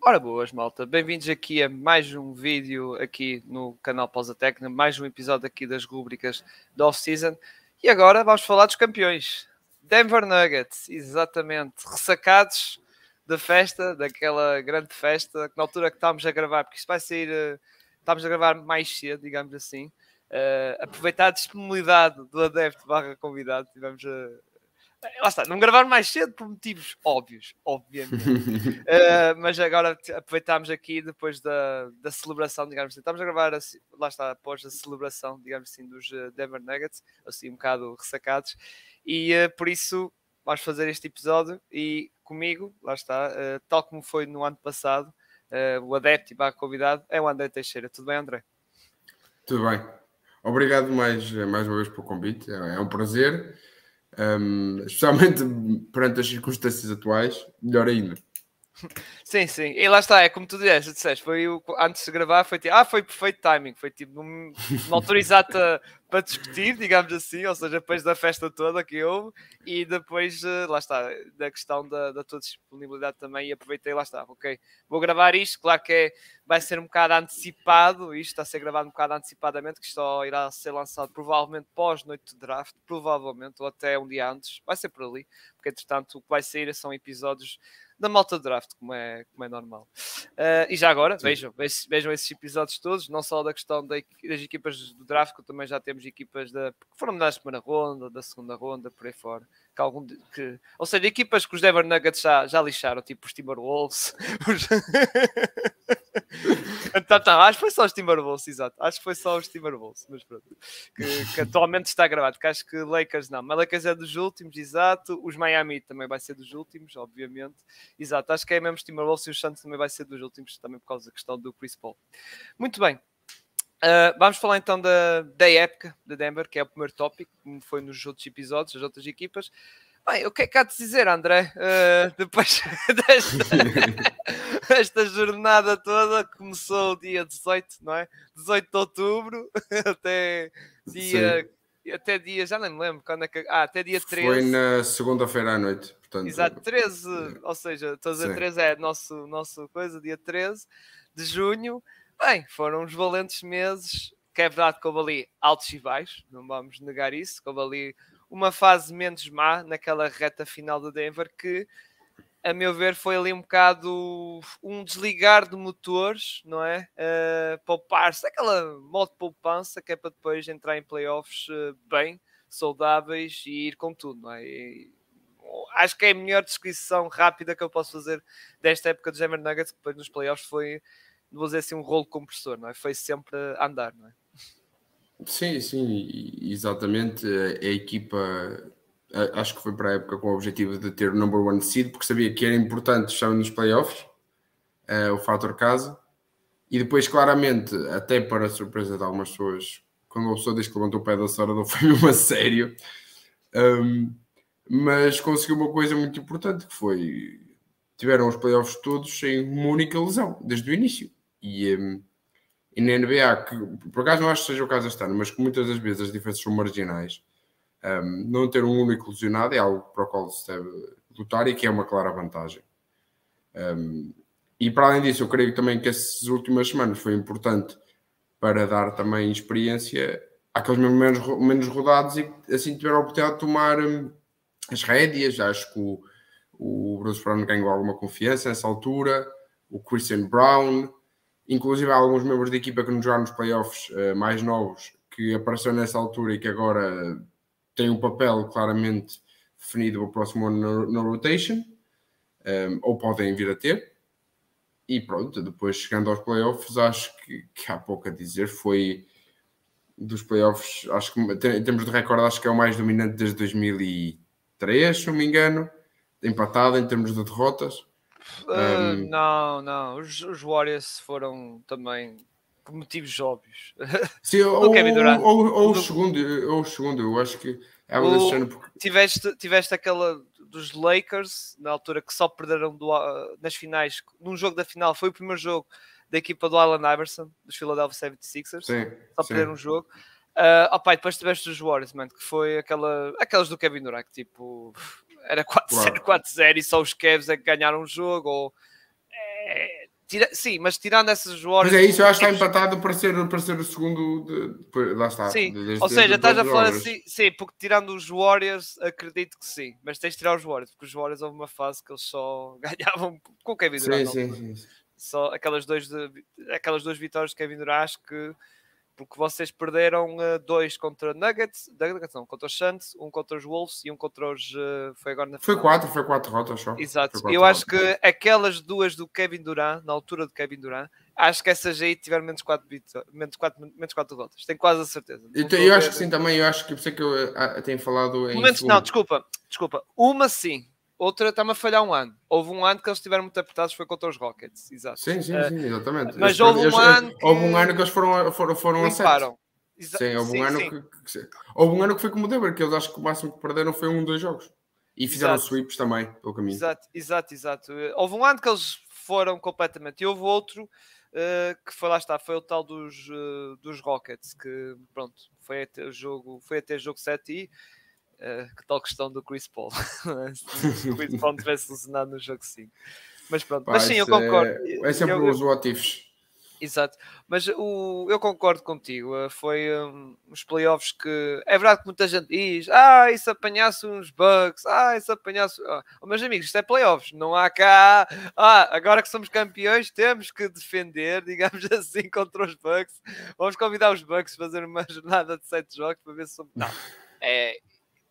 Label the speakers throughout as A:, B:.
A: Ora boas, malta. Bem-vindos aqui a mais um vídeo aqui no canal Pausa Técnica, mais um episódio aqui das rúbricas da off-season. E agora vamos falar dos campeões. Denver Nuggets, exatamente. Ressacados da festa, daquela grande festa, que na altura que estávamos a gravar, porque isto vai sair, estávamos a gravar mais cedo, digamos assim. Aproveitar a disponibilidade do adepto barra convidado, tivemos lá está, não gravar mais cedo por motivos óbvios, obviamente. Mas agora aproveitámos aqui depois da celebração, digamos assim. Estamos a gravar, assim, lá está, após a celebração, digamos assim, dos Denver Nuggets, assim um bocado ressacados. E por isso vamos fazer este episódio e comigo, lá está, tal como foi no ano passado, o adepto e convidado é o André Teixeira. Tudo bem, André?
B: Tudo bem. Obrigado mais uma vez pelo convite. É um prazer. Especialmente perante as circunstâncias atuais, melhor ainda.
A: Sim, sim. E lá está, é como tu disseste, foi antes de gravar, foi tipo, foi perfeito timing, foi tipo uma altura exata para discutir, digamos assim, ou seja, depois da festa toda que houve, e depois, lá está, da questão da tua disponibilidade também, e aproveitei, lá está, ok, vou gravar isto, claro que vai ser um bocado antecipado, isto está a ser gravado um bocado antecipadamente, que isto só irá ser lançado provavelmente pós-noite de draft, provavelmente, ou até um dia antes, vai ser por ali, porque entretanto o que vai sair são episódios da malta de draft, como é normal. E já agora, vejam esses episódios todos, não só da questão das equipas do draft, como também já temos equipas que foram mandadas da primeira ronda, da segunda ronda, por aí fora. Ou seja, equipas que os Denver Nuggets já lixaram, tipo os Timberwolves. Então, acho que foi só os Timberwolves, exato. Acho que foi só os Timberwolves, mas pronto. Que atualmente está gravado, que acho que Lakers não. Mas Lakers é dos últimos, exato. Os Miami também vai ser dos últimos, obviamente. Exato, acho que é mesmo os Timberwolves e os Suns também vai ser dos últimos, também por causa da questão do Chris Paul. Muito bem. Vamos falar então da época de Denver, que é o primeiro tópico, como foi nos outros episódios, as outras equipas. Bem, o que é que há de dizer, André? Depois desta jornada toda, começou o dia 18, não é? 18 de outubro, até dia, já nem me lembro quando é que. Até dia 13.
B: Foi na segunda-feira à noite, portanto.
A: Exato, 13, ou seja, estou a dizer 13 é nosso coisa, dia 13 de junho. Bem, foram uns valentes meses, que é verdade que houve ali altos e baixos, não vamos negar isso, que houve ali uma fase menos má naquela reta final do Denver que, a meu ver, foi ali um bocado um desligar de motores, não é? Poupar-se, aquela modo de poupança que é para depois entrar em playoffs bem, saudáveis e ir com tudo, não é? Acho que é a melhor descrição rápida que eu posso fazer desta época dos Denver Nuggets, que depois nos playoffs foi, vou dizer assim, um rolo compressor, não é? Foi sempre a andar, não é?
B: Sim, exatamente. A equipa, acho que foi para a época com o objetivo de ter o number one seed, porque sabia que era importante estar nos playoffs, o fator casa, e depois claramente, até para a surpresa de algumas pessoas, quando a pessoa diz que levantou o pé da Sora, não foi mesmo a sério, mas conseguiu uma coisa muito importante, que foi, tiveram os playoffs todos sem uma única lesão, desde o início, e na NBA, que por acaso não acho que seja o caso este ano, mas que muitas das vezes as diferenças são marginais, não ter um único lesionado é algo para o qual se deve lutar e que é uma clara vantagem. E para além disso, eu creio também que essas últimas semanas foi importante para dar também experiência àqueles menos rodados e assim tiveram a oportunidade de tomar as rédeas. Acho que o Bruce Brown ganhou alguma confiança nessa altura, o Christian Brown, inclusive há alguns membros da equipa que nos jogaram nos playoffs mais novos que apareceram nessa altura e que agora têm um papel claramente definido para o próximo ano na rotation, ou podem vir a ter. E pronto, depois chegando aos playoffs, acho que há pouco a dizer. Foi dos playoffs, acho que em termos de recorde, acho que é o mais dominante desde 2003, se não me engano, empatado em termos de derrotas.
A: Não, os Warriors foram também por motivos óbvios.
B: Sim, ou o segundo, eu acho que é algo desse género. Porque...
A: Tiveste aquela dos Lakers, na altura que só perderam nas finais, num jogo da final, foi o primeiro jogo da equipa do Allen Iverson, dos Philadelphia 76ers, só perderam um jogo. Depois tiveste os Warriors, man, que foi aquelas do Kevin Durant, que tipo, era 4-0, 4-0 e só os Cavs é que ganharam o jogo, ou Sim, mas tirando essas
B: Mas
A: Warriors...
B: é isso, eu acho que está empatado para ser o segundo. Lá está.
A: Sim, ou seja, estás a falar assim... Sim, porque tirando os Warriors, acredito que sim. Mas tens de tirar os Warriors, porque os Warriors houve uma fase que eles só ganhavam com o Kevin Durant.
B: Sim.
A: Só aquelas duas vitórias de Kevin Durant, acho que... Porque vocês perderam 2 contra Nuggets, não, contra os Suns, um contra os Wolves e um contra os... foi agora na
B: final. Foi 4 rotas só.
A: Exato. Eu acho que aquelas duas do Kevin Durant, na altura do Kevin Durant, acho que essas aí tiveram menos 4 rotas. Tenho quase a certeza.
B: Eu acho que sim também. Eu acho que por isso é que eu tenho falado em
A: segundo. Não, desculpa. Uma sim. Outra está-me a falhar um ano. Houve um ano que eles estiveram muito apertados, foi contra os Rockets. Exato.
B: Sim, exatamente.
A: Mas houve um ano que...
B: Houve um ano que eles foram a 7. Sim, houve um ano que... Houve um ano que foi como o Denver, que eles acho que o máximo que perderam foi 2 jogos. E fizeram sweeps também, pelo caminho.
A: Exato. Houve um ano que eles foram completamente. E houve outro que foi, lá está, foi o tal dos Rockets, que pronto, foi até jogo 7 e... que tal questão do Chris Paul? Se o Chris Paul tivesse lesionado no jogo 5. Mas pronto, mas sim, eu concordo.
B: É sempre os what ifs.
A: Exato, mas eu concordo contigo. Foi os playoffs que... É verdade que muita gente diz: e se apanhasse uns Bucks? E se apanhasse... meus amigos, isto é playoffs. Não há cá... agora que somos campeões, temos que defender, digamos assim, contra os Bucks. Vamos convidar os Bucks a fazer uma jornada de 7 jogos para ver se somos... Não,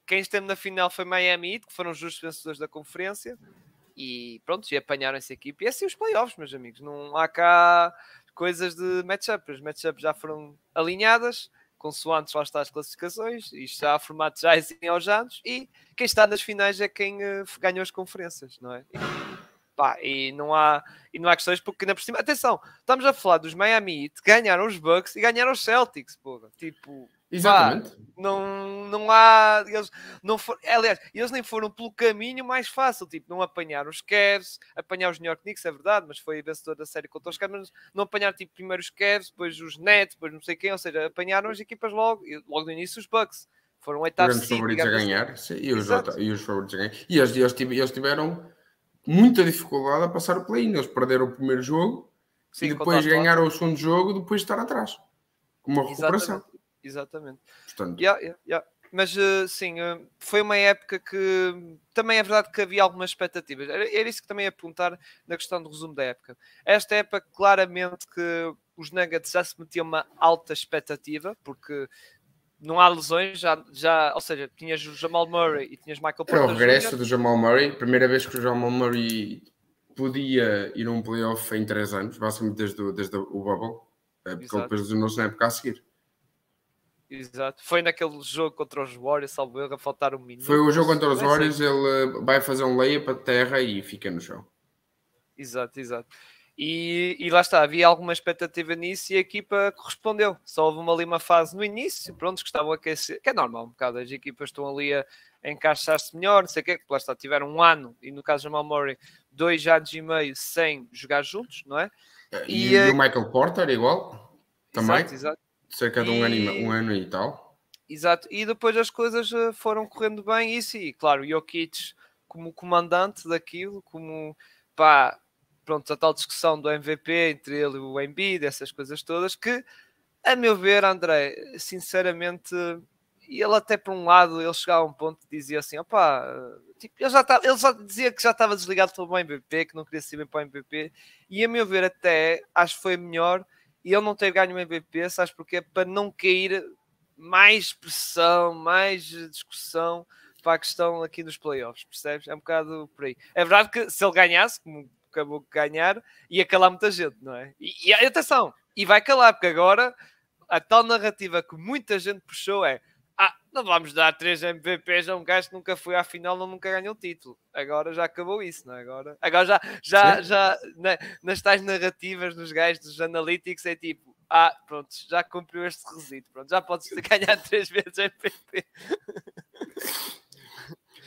A: quem esteve na final foi Miami Heat, que foram os justos vencedores da conferência, e pronto, e apanharam essa equipe. E assim os playoffs, meus amigos. Não há cá coisas de matchup. As matchups já foram alinhadas, consoantes lá está as classificações, isto já há formato já assim aos anos, e quem está nas finais é quem ganhou as conferências, não é? E não há questões, porque ainda por cima, atenção, estamos a falar dos Miami Heat, ganharam os Bucks e ganharam os Celtics, porra. Tipo,
B: exatamente.
A: Não há... aliás, eles nem foram pelo caminho mais fácil. Tipo, não apanharam os Cavs, apanharam os New York Knicks, é verdade, mas foi vencedor da série contra os Cavs, mas não apanharam tipo, primeiro os Cavs, depois os Nets, depois não sei quem, ou seja, apanharam as equipas logo no início os Bucks. Foram oitavos
B: seed, favoritos a ganhar, sim, e os favoritos a ganhar. E eles tiveram muita dificuldade a passar o play-in. Eles perderam o primeiro jogo, sim, e depois ganharam o segundo jogo depois de estar atrás. Com uma recuperação.
A: Exatamente.
B: Portanto...
A: Mas sim, foi uma época que também é verdade que havia algumas expectativas. Era isso que também ia apontar na questão do resumo da época. Esta época, claramente que os Nuggets já se metiam uma alta expectativa, porque não há lesões, ou seja, tinhas o Jamal Murray e tinhas Michael Porter
B: Jr. O regresso do Jamal Murray, primeira vez que o Jamal Murray podia ir a um playoff em 3 anos, basicamente desde o Bubble, porque ele depois lesionou-se na época a seguir.
A: Exato. Foi naquele jogo contra os Warriors, salvo erro, a faltar um minuto.
B: Foi o jogo contra os Warriors, ele vai fazer um layup para terra e fica no chão.
A: Exato. E lá está, havia alguma expectativa nisso e a equipa correspondeu. Só houve ali uma fase no início, pronto, que estavam a aquecer, que é normal um bocado, as equipas estão ali a encaixar-se melhor, não sei o quê, que lá está, tiveram um ano, e no caso de Jamal Murray, 2 anos e meio sem jogar juntos, não é?
B: E o Michael Porter igual, também.
A: Exato.
B: Cerca de um ano e tal.
A: Exato, e depois as coisas foram correndo bem, isso, e claro, Jokic como comandante daquilo, como pronto, a tal discussão do MVP entre ele e o Embiid, essas coisas todas, que, a meu ver, André, sinceramente, ele até por um lado, ele chegava a um ponto que dizia assim, tipo, ele só dizia que já estava desligado pelo MVP, que não queria ser bem para o MVP, e a meu ver até, acho que foi melhor e ele não ter ganho o MVP, sabes porquê? Para não cair mais pressão, mais discussão para a questão aqui dos playoffs, percebes? É um bocado por aí. É verdade que se ele ganhasse, como acabou de ganhar, ia calar muita gente, não é? E atenção, e vai calar, porque agora a tal narrativa que muita gente puxou é não vamos dar 3 MVPs a um gajo que nunca foi à final ou nunca ganhou o título. Agora já acabou isso, não é? Agora já nas tais narrativas nos gajos dos analytics é tipo, pronto, já cumpriu este requisito, pronto, já podes ganhar 3 vezes MVP.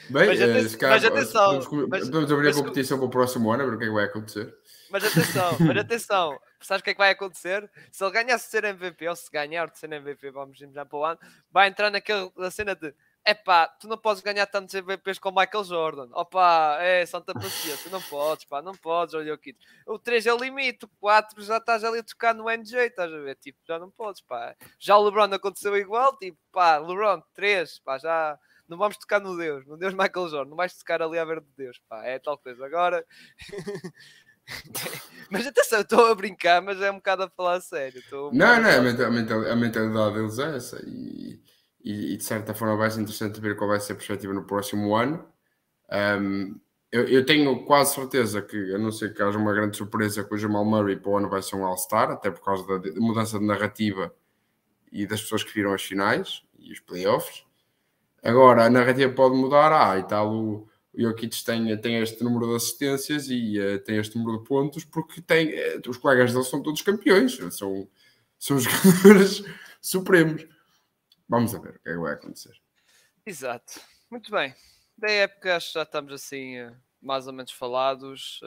B: Bem, mas atenção, podemos abrir a competição para o próximo ano, a ver o que é que vai acontecer.
A: Mas atenção, sabes o que é que vai acontecer? Se ele ganhar o terceiro MVP, ou se ganhar o terceiro MVP, vamos já para o ano, vai entrar naquela cena de epá, tu não podes ganhar tantos MVPs com o Michael Jordan. Opa, santa paciência, não podes, pá, não podes, olha aqui. O 3 é o limite, o 4 já estás ali a tocar no MJ, estás a ver? Tipo, já não podes, pá. Já o LeBron aconteceu igual, tipo, pá, LeBron, 3, pá, já não vamos tocar no Deus Michael Jordan, não vais tocar ali a ver de Deus, pá, é tal coisa. Agora... Mas atenção, estou a brincar, mas é um bocado a falar a sério.
B: Não, a mentalidade deles é essa. E de certa forma vai ser interessante ver qual vai ser a perspectiva no próximo ano. Eu tenho quase certeza que, a não ser que haja uma grande surpresa, que o Jamal Murray para o ano vai ser um All-Star, até por causa da mudança de narrativa e das pessoas que viram as finais e os playoffs. Agora, a narrativa pode mudar. E tal, o Jokic tem este número de assistências e tem este número de pontos, porque os colegas dele são todos campeões, são jogadores supremos. Vamos a ver o que é que vai acontecer.
A: Exato. Muito bem. Da época, acho que já estamos assim, mais ou menos falados.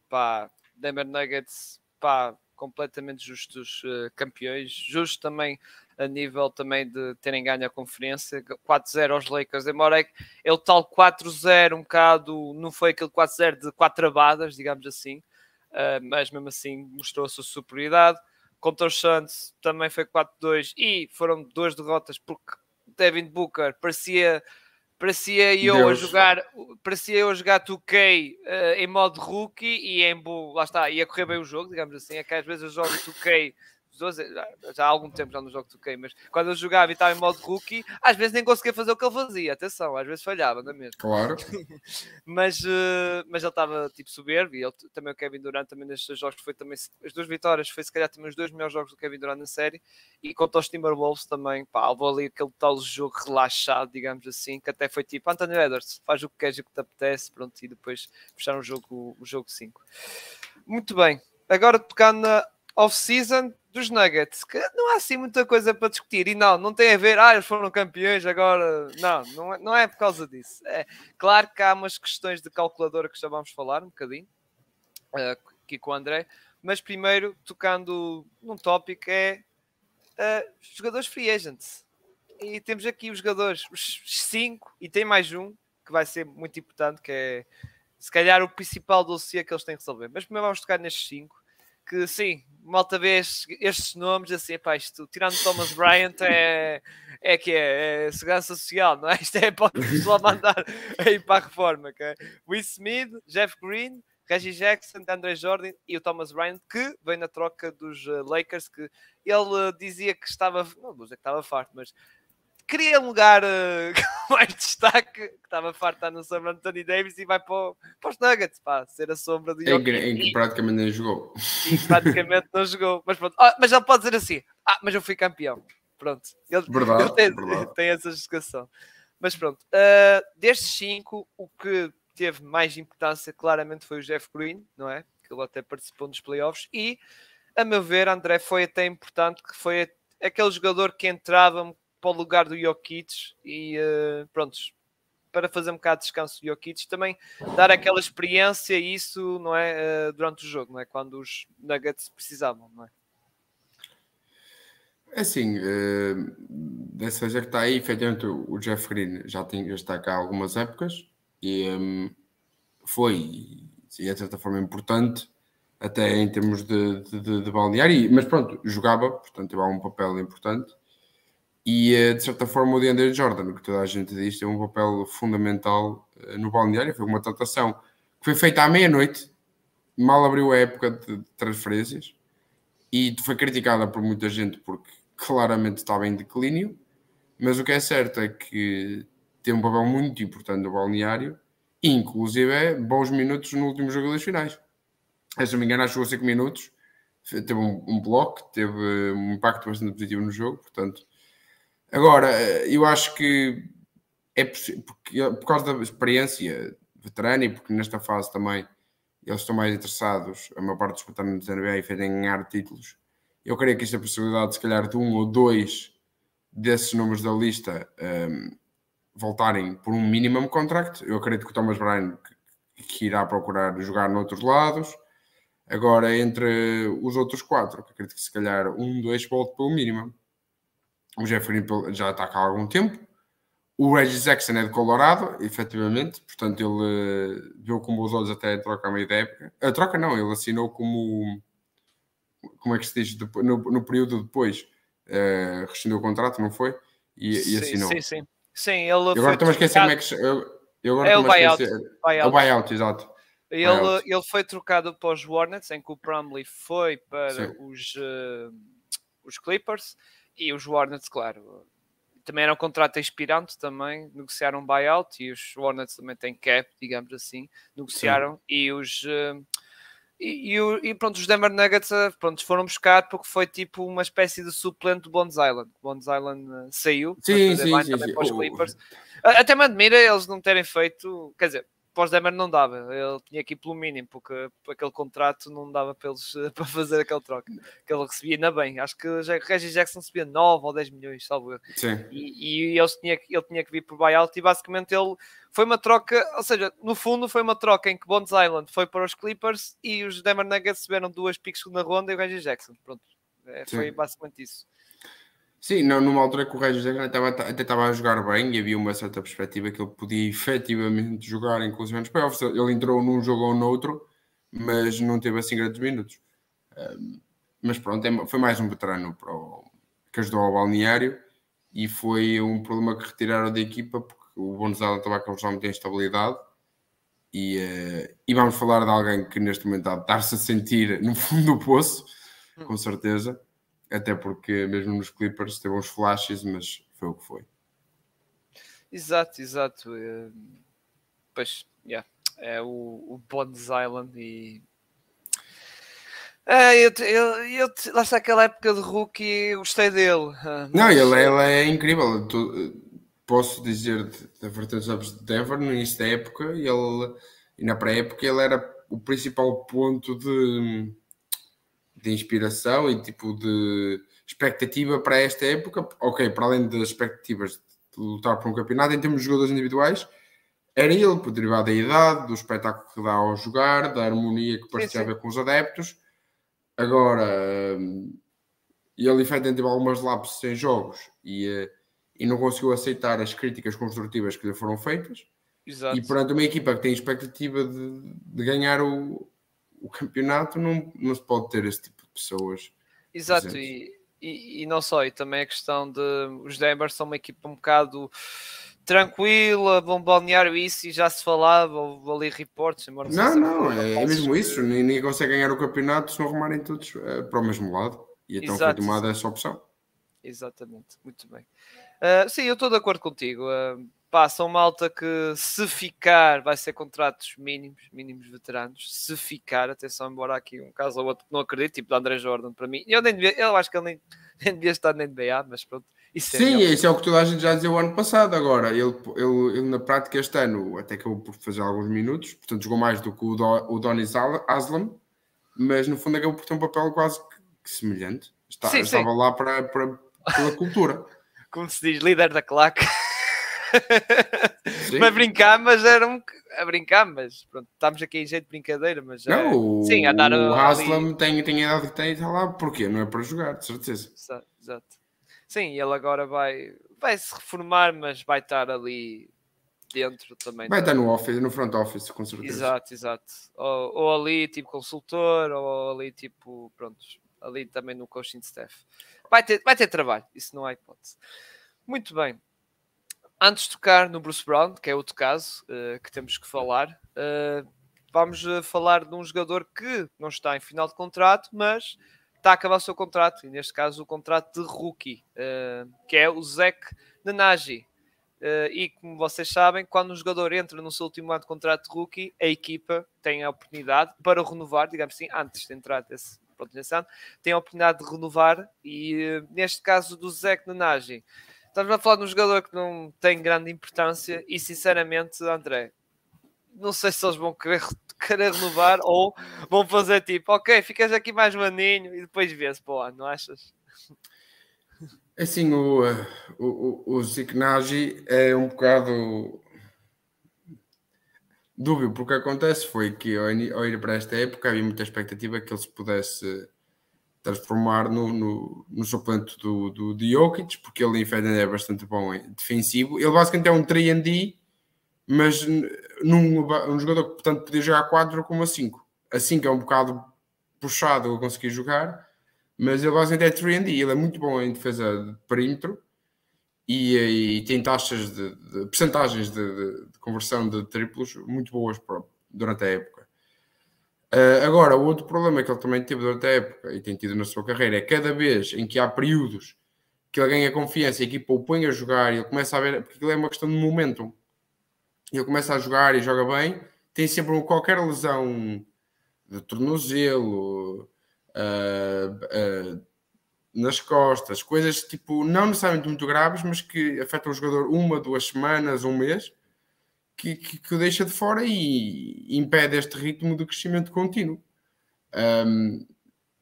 A: Pá, Denver Nuggets, pá, completamente justos campeões. Justo também a nível também de terem ganho a conferência. 4-0 aos Lakers. Embora é o tal 4-0 um bocado, não foi aquele 4-0 de 4 abadas, digamos assim. Mas mesmo assim mostrou a sua superioridade. Contra os Suns também foi 4-2 e foram 2 derrotas porque Devin Booker parecia eu a jogar 2K em modo rookie e lá está, ia correr bem o jogo, digamos assim. É que às vezes eu jogo 2K já há algum tempo já não jogo 2K, mas quando eu jogava e estava em modo rookie, às vezes nem conseguia fazer o que ele fazia, atenção, às vezes falhava, não é mesmo?
B: Claro.
A: mas ele estava tipo soberbo e também o Kevin Durant também nestes jogos foi também, as 2 vitórias foi se calhar também os 2 melhores jogos do Kevin Durant na série, e contra os Timberwolves também, pá, houve ali aquele tal jogo relaxado, digamos assim, que até foi tipo, Anthony Edwards, faz o que queres e o que te apetece, pronto, e depois fecharam o jogo 5. Muito bem, agora tocando na off-season dos Nuggets, que não há assim muita coisa para discutir, e não tem a ver, eles foram campeões agora, não é por causa disso. É claro que há umas questões de calculadora que já vamos falar um bocadinho, aqui com o André, mas primeiro, tocando num tópico, é jogadores free agents. E temos aqui os jogadores, os 5, e tem mais um, que vai ser muito importante, que é, se calhar, o principal dossiê que eles têm que resolver. Mas primeiro vamos tocar nestes 5, que sim, malta vê estes nomes assim, pá, isto, tirando Thomas Bryant, é segurança social, não é? Isto é para o pessoal mandar aí para a reforma, okay? Will Smith, Jeff Green, Reggie Jackson, Andre Jordan e o Thomas Bryant, que vem na troca dos Lakers, que ele dizia que estava, não vou dizer que estava farto, mas queria um lugar com mais destaque, que estava farto de estar no sombra de Anthony Davis, e vai para os Nuggets, pá, ser a sombra do Jokic.
B: Em que praticamente nem jogou.
A: E praticamente não jogou. Mas pronto, mas ele pode dizer assim, mas eu fui campeão. Pronto. Ele tem essa justificação. Mas pronto, destes 5, o que teve mais importância claramente foi o Jeff Green, não é? Que ele até participou nos playoffs, e a meu ver, André, foi até importante, que foi aquele jogador que entrava para o lugar do Jokic e prontos, para fazer um bocado de descanso do Jokic, também dar aquela experiência e isso, não é, durante o jogo, não é? Quando os Nuggets precisavam, não é?
B: É assim, dessa vez que está aí, efetivamente o Jeff Green já está cá há algumas épocas e foi, de certa forma, importante, até em termos de balneário, mas pronto, jogava, portanto, teve um papel importante. E, de certa forma, o DeAndre Jordan, que toda a gente diz, tem um papel fundamental no balneário. Foi uma contratação que foi feita à meia-noite, mal abriu a época de transferências, e foi criticada por muita gente porque claramente estava em declínio, mas o que é certo é que tem um papel muito importante no balneário, e inclusive bons minutos no último jogo das finais. Se não me engano, chegou a 5 minutos, teve um bloco, teve um impacto bastante positivo no jogo, portanto... Agora, eu acho que é possível, por causa da experiência veterana e porque nesta fase também eles estão mais interessados, a maior parte dos veteranos da NBA, em ganhar títulos. Eu creio que esta possibilidade, se calhar, de 1 ou 2 desses números da lista voltarem por um minimum contract. Eu acredito que o Thomas Bryant que irá procurar jogar noutros lados. Agora, entre os outros 4, acredito que se calhar 1, 2 volte pelo mínimo. O Jeff Green já está cá há algum tempo. O Reggie Jackson é de Colorado, efetivamente, portanto ele viu com bons olhos até a troca a meio da época. A troca não, ele assinou como é que se diz, no período depois, rescindeu o contrato, não foi? E
A: Sim,
B: assinou.
A: sim, sim. Sim, ele
B: Eu agora
A: foi
B: estou-me a esquecer como
A: trocado.
B: é que eu agora
A: É o
B: estou-me a
A: buyout.
B: esquecer. É o
A: Buyout.
B: buyout, exato.
A: Ele,
B: Buyout,
A: ele foi trocado para os Hornets, em que o Plumlee foi para
B: sim.
A: os Clippers e os Hornets, claro. Também era um contrato expirante também, negociaram um buyout e os Hornets também têm cap, digamos assim,
B: Sim.
A: negociaram e pronto, os Denver Nuggets pronto, foram buscar porque foi tipo uma espécie de suplente do Bones Island. Bones Island saiu para
B: Sim,
A: fazer
B: sim,
A: bem
B: sim,
A: também
B: sim.
A: para os Clippers. Até me admira eles não terem feito, quer dizer, para os Denver não dava, ele tinha que ir pelo mínimo, porque aquele contrato não dava para eles para fazer aquela troca, que ele recebia ainda bem. Acho que o Reggie Jackson recebia 9 ou 10 milhões, salvo eu.
B: Sim.
A: E ele tinha que vir por buyout e basicamente ele foi uma troca, ou seja, no fundo foi uma troca em que Bones Island foi para os Clippers e os Denver Nuggets receberam 2 picks na ronda e o Reggie Jackson. Pronto, foi
B: Sim.
A: basicamente isso.
B: Sim, não, numa altura que o Regis Jackson até estava a jogar bem e havia uma certa perspectiva que ele podia efetivamente jogar, inclusive nos playoffs. Ele entrou num jogo ou noutro, mas não teve assim grandes minutos. Mas pronto, foi mais um veterano que ajudou ao balneário e foi um problema que retiraram da equipa porque o Gonzalo estava a causar muita instabilidade. E vamos falar de alguém que neste momento está-se a sentir no fundo do poço, com certeza. Até porque mesmo nos Clippers teve uns flashes, mas foi o que foi.
A: Exato, exato. Pois, yeah. É o Bones Island e lá está aquela época de rookie, eu gostei dele,
B: Não,
A: mas
B: ele é incrível. Posso dizer da Vertentes Ups de Denver, no início da época, e na pré-época, ele era o principal ponto de inspiração e tipo de expectativa para esta época. Ok, para além das expectativas de lutar por um campeonato, em termos de jogadores individuais, era ele, por derivado da idade, do espetáculo que dá ao jogar, da harmonia que
A: sim,
B: parecia
A: sim,
B: haver com os adeptos. Agora, ele efetivamente teve algumas lapses em jogos e não conseguiu aceitar as críticas construtivas que lhe foram feitas. E
A: exato.
B: perante uma equipa que tem expectativa de ganhar o campeonato, não se pode ter esse tipo de pessoas
A: Exato,
B: presentes.
A: e não só, e também a questão de os Denver são uma equipa um bocado tranquila, vão balnear isso e já se falava, houve ali reportes, embora não sei
B: Não,
A: se
B: não,
A: foram
B: é
A: falsos,
B: mesmo isso.
A: que
B: Ninguém consegue ganhar o campeonato se não arrumarem todos para o mesmo lado. E então foi
A: exato,
B: tomada essa opção.
A: exatamente, muito bem. Sim, eu estou de acordo contigo. Pá, são malta que se ficar vai ser contratos mínimos veteranos. Se ficar, atenção, embora aqui um caso ou outro não acredito, tipo de André Jordan para mim. Eu acho que ele nem devia estar na NBA, mas pronto, isso é a
B: Sim,
A: minha
B: isso
A: opinião.
B: é o que toda a gente já dizia o ano passado. Agora, ele na prática este ano até acabou por fazer alguns minutos, portanto jogou mais do que o Donis Aslam, mas no fundo acabou por ter um papel quase que semelhante.
A: Sim, sim,
B: Estava lá pela cultura.
A: como se diz, líder da claque. Mas
B: Sim.
A: brincar, mas era a brincar, mas pronto, estamos aqui em jeito de brincadeira, mas
B: Não,
A: sim, a dar
B: o
A: ali.
B: Aslam tem a idade que tem e está lá. Porquê? Não é para jogar, de certeza.
A: Exato. Sim, ele agora vai se reformar, mas vai estar ali dentro também
B: Vai estar
A: da.
B: no front office, com certeza.
A: Exato, exato. Ou ali tipo consultor, ou ali tipo, pronto, ali também no coaching staff. Vai ter trabalho, isso não há hipótese. Muito bem. Antes de tocar no Bruce Brown, que é outro caso que temos que falar, vamos falar de um jogador que não está em final de contrato, mas está a acabar o seu contrato, e neste caso o contrato de rookie, que é o Zach Nnaji. E como vocês sabem, quando um jogador entra no seu último ano de contrato de rookie, a equipa tem a oportunidade para renovar, digamos assim, antes de entrar nesse ano, tem a oportunidade de renovar, e neste caso do Zach Nnaji, estamos a falar de um jogador que não tem grande importância e, sinceramente, André, não sei se eles vão querer renovar ou vão fazer tipo, ok, ficas aqui mais um aninho e depois vê-se para o ano, não achas?
B: Assim, o Zignagi é um bocado dúbio, porque acontece foi que ao ir para esta época havia muita expectativa que ele se pudesse transformar no suplente do Jokic, porque ele em Feden é bastante bom em defensivo. Ele basicamente é um 3&D, mas um jogador que, portanto, podia jogar 4 como a 5. A 5 é um bocado puxado a conseguir jogar, mas ele basicamente é 3&D. Ele é muito bom em defesa de perímetro e tem taxas de percentagens de conversão de triplos muito boas durante a época. Agora, o outro problema que ele também teve durante a época e tem tido na sua carreira é cada vez em que há períodos que ele ganha confiança e a equipa o põe a jogar e ele começa a ver, porque aquilo é uma questão de momentum, e ele começa a jogar e joga bem, tem sempre qualquer lesão de tornozelo, nas costas, coisas tipo, não necessariamente muito graves, mas que afetam o jogador 1, 2 semanas, um mês, que o deixa de fora e impede este ritmo de crescimento contínuo.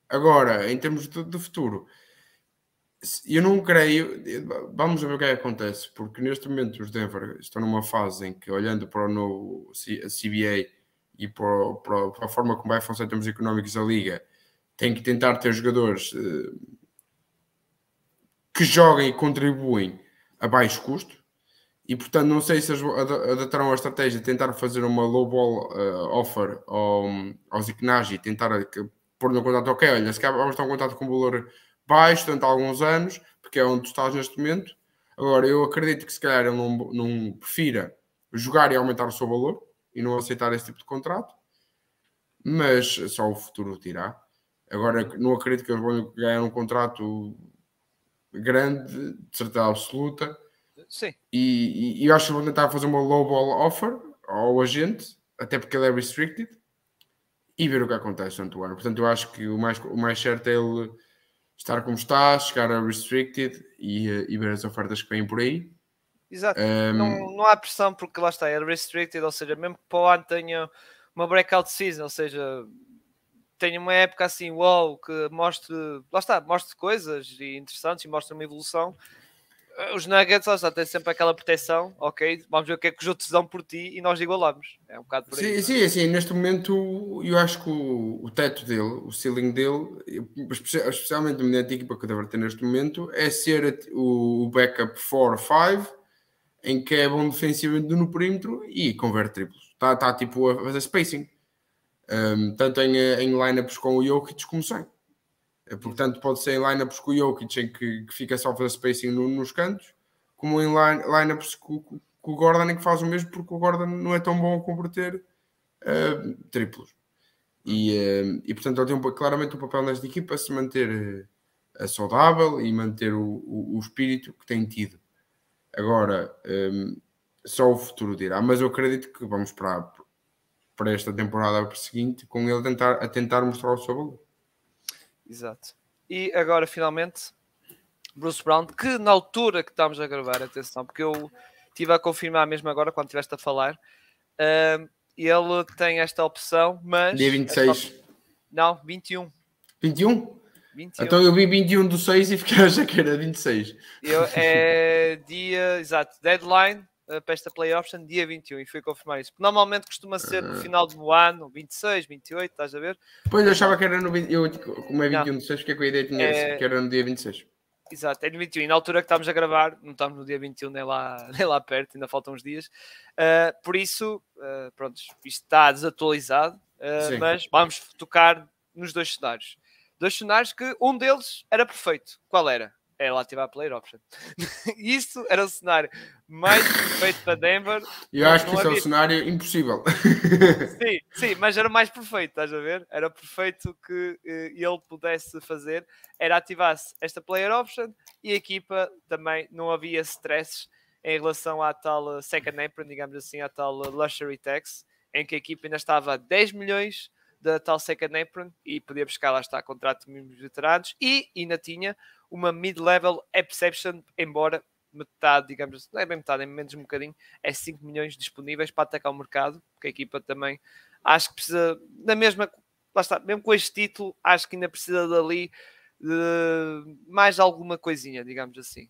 B: Agora, em termos de futuro, eu não creio. Vamos ver o que é que acontece, porque neste momento os Denver estão numa fase em que, olhando para o novo CBA e para a forma como vai funcionar em termos económicos a liga, tem que tentar ter jogadores que joguem e contribuem a baixo custo. E portanto, não sei se adaptaram a estratégia de tentar fazer uma low ball offer ao Zignagi, tentar pôr no contrato, ok, olha, se calhar vamos estar um contrato com um valor baixo durante alguns anos, porque é onde tu estás neste momento. Agora, eu acredito que se calhar ele não prefira jogar e aumentar o seu valor e não aceitar esse tipo de contrato, mas só o futuro dirá. Agora, não acredito que eles vão ganhar um contrato grande, de certeza absoluta.
A: Sim.
B: E eu acho que vão tentar fazer uma low ball offer ao agente, até porque ele é restricted, e ver o que acontece durante o ano. Portanto, eu acho que o mais certo é ele estar como está, chegar a restricted e ver as ofertas que vêm por aí.
A: Exato. Não há pressão porque lá está, é restricted, ou seja, mesmo que para o ano tenha uma breakout season, ou seja, tenha uma época assim, wow, que mostre coisas interessantes e mostre uma evolução. Os Nuggets, lá está, têm sempre aquela proteção, ok, vamos ver o que é que os outros dão por ti e nós igualamos. É um bocado por aí.
B: Sim, sim, assim, neste momento eu acho que o teto dele, o ceiling dele, especialmente no momento da equipa que eu devo ter neste momento, é ser o backup 4 5, em que é bom defensivamente no perímetro e converte triplos. Está tipo a fazer spacing. Tanto em lineups com o Jokic como sem. Portanto, pode ser em lineups com o Jokic em que fica só a fazer spacing nos cantos, como em lineups com o Gordon em que faz o mesmo, porque o Gordon não é tão bom a converter triplos. E portanto, ele tem claramente um papel nesta equipa se manter saudável e manter o espírito que tem tido. Agora, só o futuro dirá, mas eu acredito que vamos para esta temporada seguinte com ele a tentar mostrar o seu valor.
A: Exato. E agora, finalmente, Bruce Brown, que na altura que estamos a gravar, atenção, porque eu estive a confirmar mesmo agora, quando estiveste a falar, ele tem esta opção, mas...
B: Dia 26.
A: Não, 21.
B: 21?
A: 21.
B: Então eu vi 21 do 6 e fiquei a achar que era 26.
A: É dia, exato, deadline para esta play option, dia 21, e fui confirmar isso. Normalmente costuma ser no final do ano, 26, 28, estás a ver?
B: Pois eu achava que era no 20, como é 21
A: Não.
B: do 6, fiquei com a ideia que era no dia 26.
A: Exato, é no 21. E na altura que estamos a gravar, não estamos no dia 21 nem lá perto, ainda faltam uns dias. Por isso, pronto, isto está desatualizado, mas vamos tocar nos dois cenários. Dois cenários que um deles era perfeito. Qual era? É lá ativar a player option. Isso era o cenário mais perfeito para Denver.
B: Eu acho que isso é um cenário impossível.
A: Sim, mas era o mais perfeito, estás a ver? Era perfeito que ele pudesse fazer, era ativar-se esta player option e a equipa também não havia stresses em relação à tal second apron, digamos assim, à tal luxury tax, em que a equipa ainda estava a 10 milhões da tal second apron e podia buscar, lá está, contrato de mínimos veteranos e ainda tinha uma mid-level exception, embora metade, digamos assim, não é bem metade, é menos um bocadinho, é 5 milhões disponíveis para atacar o mercado, porque a equipa também acho que precisa, na mesma, lá está, mesmo com este título, acho que ainda precisa dali de mais alguma coisinha, digamos assim.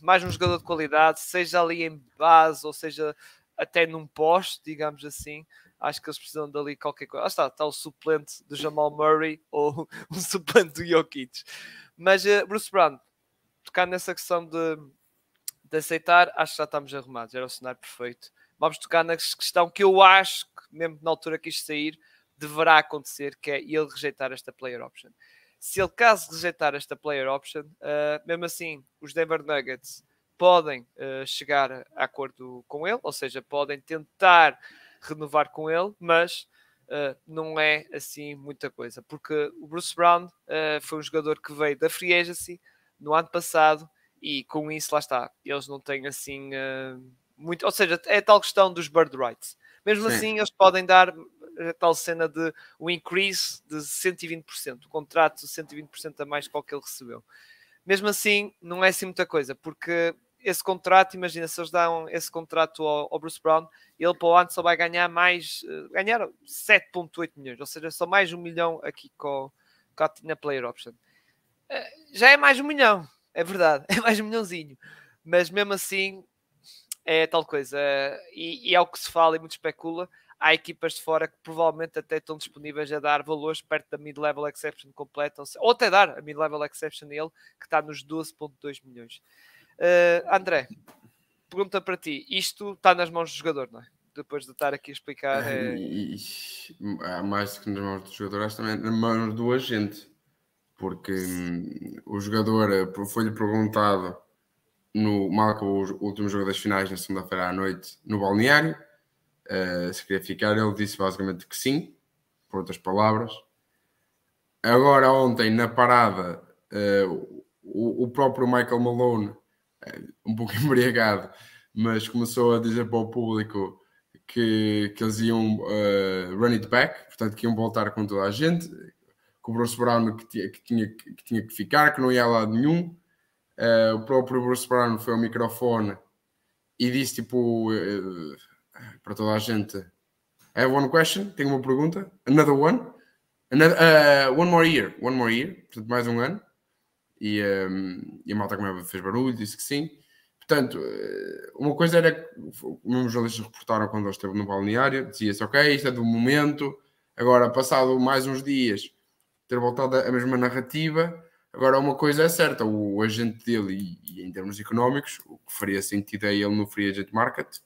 A: Mais um jogador de qualidade, seja ali em base, ou seja, até num poste, digamos assim. acho que eles precisam dali qualquer coisa. Está o suplente do Jamal Murray ou o suplente do Jokic. Mas Bruce Brown, tocar nessa questão de aceitar, acho que já estamos arrumados. Era o cenário perfeito. Vamos tocar na questão que eu acho que, mesmo na altura que isto sair, deverá acontecer, que é ele rejeitar esta player option. Se ele caso rejeitar esta player option, mesmo assim, os Denver Nuggets podem chegar a acordo com ele, ou seja, podem tentar renovar com ele, mas não é assim muita coisa, porque o Bruce Brown foi um jogador que veio da Free Agency no ano passado e com isso, lá está, eles não têm assim muito, ou seja, é a tal questão dos bird rights. Mesmo
B: Sim.
A: assim, eles podem dar a tal cena de o increase de 120%, o contrato de 120% a mais que o que ele recebeu. Mesmo assim, não é assim muita coisa, porque esse contrato, imagina, se eles dão esse contrato ao Bruce Brown, ele para o ano só vai ganhar ganhar 7,8 milhões, ou seja, só mais 1 milhão aqui na player option. Já é mais 1 milhão, é verdade, é mais 1 milhãozinho, mas mesmo assim é tal coisa, e é o que se fala e muito especula. Há equipas de fora que provavelmente até estão disponíveis a dar valores perto da mid-level exception completa, ou até dar a mid-level exception a ele, que está nos 12,2 milhões. André, pergunta para ti, isto está nas mãos do jogador, não é? Depois de estar aqui a explicar...
B: Há mais do que nas mãos do jogador, acho também nas mãos do agente, porque o jogador foi-lhe perguntado mal que o último jogo das finais na segunda-feira à noite no balneário, se queria ficar, ele disse basicamente que sim, por outras palavras. Agora ontem na parada o próprio Michael Malone, um pouco embriagado, mas começou a dizer para o público que eles iam run it back, portanto que iam voltar com toda a gente, que o Bruce Brown que tinha que ficar, que não ia a lado nenhum. O próprio Bruce Brown foi ao microfone e disse tipo para toda a gente: I have one question, tenho uma pergunta, another one, one more year, portanto mais um ano. E a malta como fez barulho, disse que sim. Portanto, uma coisa era que os jornalistas reportaram quando ele esteve no balneário, dizia-se: ok, isto é do momento, agora passado mais uns dias ter voltado a mesma narrativa. Agora uma coisa é certa, o agente dele e em termos económicos, o que faria sentido é ele no free agent market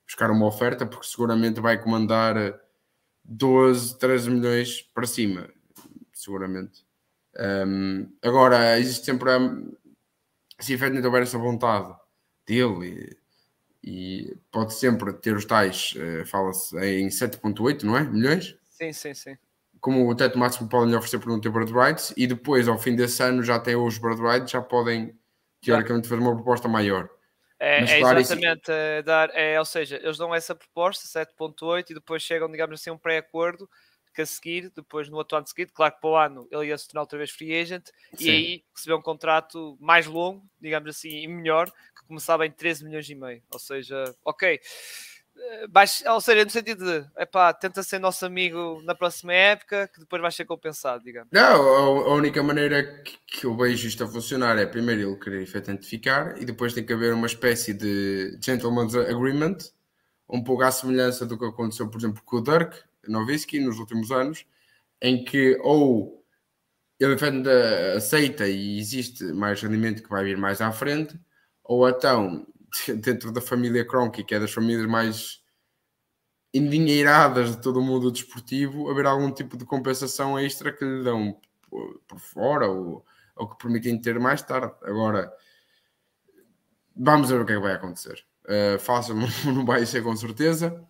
B: buscar uma oferta, porque seguramente vai comandar 12, 13 milhões para cima, seguramente. Agora, existe sempre, se efetivamente houver essa vontade dele, e pode sempre ter os tais, fala-se em 7,8, não é? Milhões?
A: Sim.
B: Como o teto máximo podem lhe oferecer por não ter bird rights, e depois, ao fim desse ano, já têm os bird rights, já podem, teoricamente, fazer uma proposta maior.
A: Mas, claro, exatamente, ou seja, eles dão essa proposta, 7,8, e depois chegam, digamos assim, um pré-acordo que a seguir, depois no outro ano seguinte, claro que para o ano ele ia se tornar outra vez free agent, e aí receber um contrato mais longo, digamos assim, e melhor, que começava em 13 milhões e meio, ou seja, ok, ou seja, no sentido de, tenta ser nosso amigo na próxima época, que depois vai ser compensado, digamos.
B: Não, a única maneira que eu vejo isto a funcionar é primeiro ele querer efetivamente ficar, e depois tem que haver uma espécie de gentleman's agreement, um pouco à semelhança do que aconteceu, por exemplo, com o Dirk Nowitzki nos últimos anos, em que ou ele efetivamente aceita e existe mais rendimento que vai vir mais à frente, ou então dentro da família Kroenke, que é das famílias mais endinheiradas de todo o mundo desportivo, haver algum tipo de compensação extra que lhe dão por fora ou que permitem ter mais tarde. Agora, vamos ver o que é que vai acontecer. Fácil não vai ser com certeza.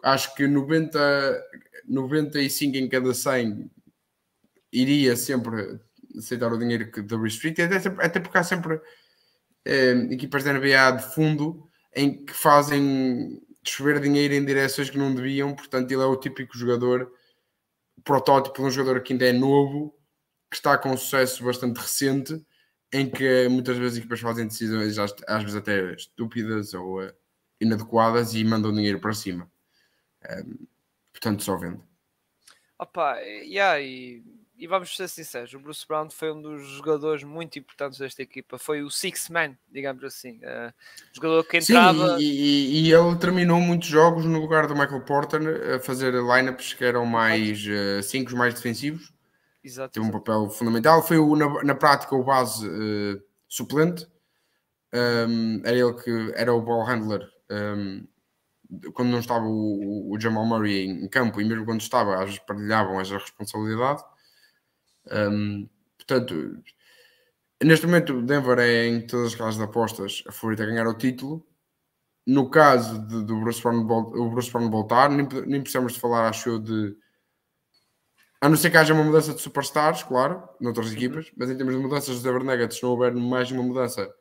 B: Acho que 95 em cada 100 iria sempre aceitar o dinheiro da Restricted, até porque há sempre equipas da NBA de fundo em que fazem chover dinheiro em direções que não deviam, portanto ele é o típico jogador, protótipo de um jogador que ainda é novo, que está com um sucesso bastante recente, em que muitas vezes as equipas fazem decisões às vezes até estúpidas ou inadequadas e mandam dinheiro para cima. Portanto, só vendo.
A: E e vamos ser sinceros, o Bruce Brown foi um dos jogadores muito importantes desta equipa, foi o six man, digamos assim, jogador que
B: Sim,
A: entrava...
B: e ele terminou muitos jogos no lugar do Michael Porter a fazer lineups que eram mais 5 mais defensivos.
A: Exato,
B: Teve um
A: exato.
B: papel fundamental. Foi na prática o base suplente. Era ele que era o ball handler quando não estava o Jamal Murray em campo, e mesmo quando estava, às vezes partilhavam essa responsabilidade. Portanto, neste momento o Denver é, em todas as casas de apostas, a favorita a ganhar o título. No caso do Bruce Brown voltar, nem precisamos de falar, acho eu, a não ser que haja uma mudança de superstars, claro, noutras equipas, mas em termos de mudanças dos Denver Nuggets, se não houver mais uma mudança,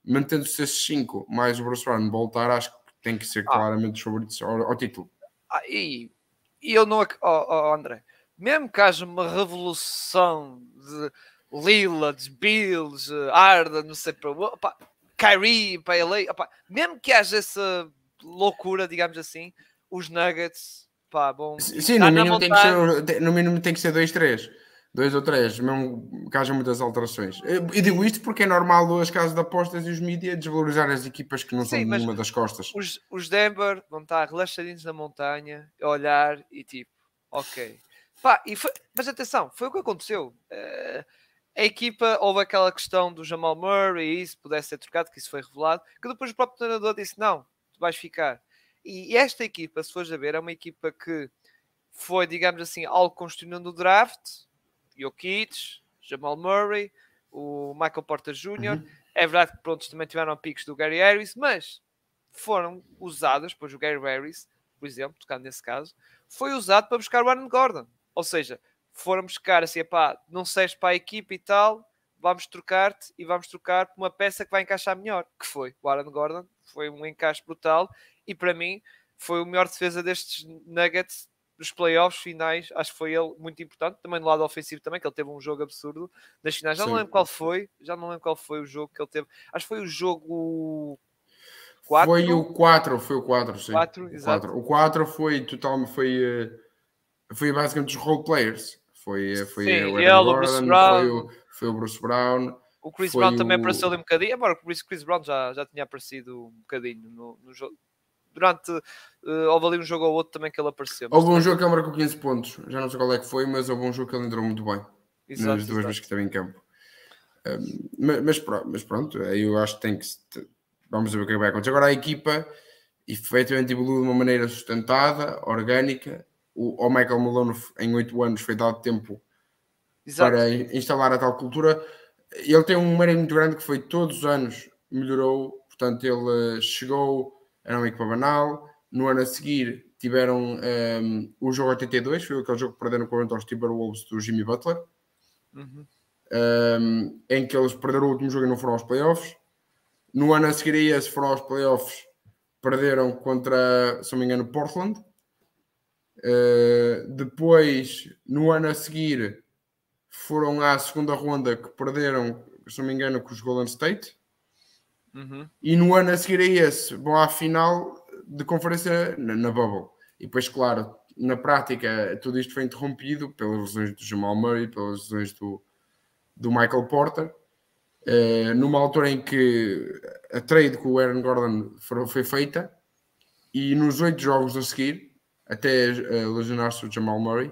B: mantendo-se esses 5, mais o Bruce Brown voltar, acho que tem que ser claramente os favoritos ao título.
A: E eu não... André, mesmo que haja uma revolução de Lillard, Bills, Arda, não sei para... Kyrie, para LA, mesmo que haja essa loucura, digamos assim, os Nuggets, vão
B: Sim,
A: estar na montanha.
B: no mínimo tem que ser 2-3. 2 ou 3, mesmo que haja muitas alterações. Eu digo isto porque é normal as casas de apostas e os mídias desvalorizar as equipas que não são
A: Sim,
B: de
A: mas
B: nenhuma das costas.
A: os Denver vão estar relaxadinhos na montanha, a olhar e tipo, ok. Mas atenção, foi o que aconteceu. A equipa, houve aquela questão do Jamal Murray, e isso pudesse ser trocado, que isso foi revelado, que depois o próprio treinador disse, não, tu vais ficar. E esta equipa, se fores a ver, é uma equipa que foi, digamos assim, algo construído no draft, Jokic, Jamal Murray, o Michael Porter Jr., É verdade que pronto, também tiveram picos do Gary Harris, mas foram usadas, pois o Gary Harris, por exemplo, tocando nesse caso, foi usado para buscar o Aaron Gordon. Ou seja, foram buscar assim, não serves para a equipa e tal, vamos trocar-te e vamos trocar por uma peça que vai encaixar melhor, que foi o Aaron Gordon. Foi um encaixe brutal e para mim foi o melhor defesa destes Nuggets dos playoffs finais. Acho que foi ele muito importante, também do lado ofensivo também, que ele teve um jogo absurdo nas finais. Já não lembro qual foi o jogo que ele teve. Acho que foi o jogo 4.
B: Foi o 4, sim.
A: 4, exato.
B: O 4 foi totalmente, foi basicamente os role players. Foi
A: Sim,
B: o
A: ele,
B: Aaron
A: o Bruce
B: Gordon,
A: Brown.
B: foi o Bruce Brown,
A: O Chris
B: foi
A: Brown também apareceu
B: o...
A: ali um bocadinho, embora o Chris Brown já tinha aparecido um bocadinho no jogo. Durante, houve ali um jogo ou outro também que ele apareceu.
B: Houve um jogo que ele marcou 15 pontos, já não sei qual é que foi, mas houve um jogo que ele entrou muito bem, nas duas vezes que esteve em campo. Mas pronto, aí eu acho que tem que... Vamos ver o que vai acontecer. Agora a equipa efetivamente evoluiu de uma maneira sustentada, orgânica. O Michael Malone em 8 anos foi dado tempo para instalar a tal cultura. Ele tem um mérito muito grande que foi todos os anos melhorou, portanto ele chegou, era uma equipa banal. No ano a seguir tiveram o jogo 82, foi aquele jogo que perderam com os Timberwolves do Jimmy Butler, em que eles perderam o último jogo e não foram aos playoffs. No ano a seguir a esse foram aos playoffs, perderam contra, se não me engano, Portland. Depois, no ano a seguir, foram à segunda ronda, que perderam, se não me engano, com os Golden State. E no ano a seguir a esse, vão à final de conferência na Bubble. E depois, claro, na prática, tudo isto foi interrompido pelas lesões do Jamal Murray, pelas lesões do Michael Porter. Numa altura em que a trade com o Aaron Gordon foi feita, e nos 8 jogos a seguir, até lesionar-se o Jamal Murray,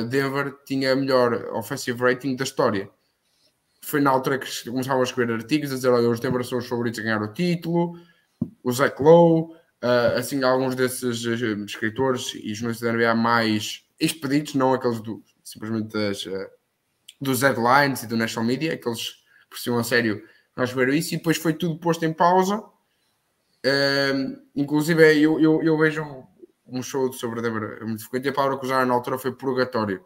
B: Denver tinha a melhor offensive rating da história. Foi na altura que começavam a escrever artigos a dizer: olha, os Denver são os favoritos a ganhar o título, o Zach Lowe, assim, alguns desses escritores e jornalistas da NBA mais expeditos, não aqueles simplesmente dos headlines e do national media, aqueles que percebiam a sério nós ver isso, e depois foi tudo posto em pausa. Inclusive eu vejo um show sobre Denver muito frequente, e a palavra que usaram na altura foi purgatório.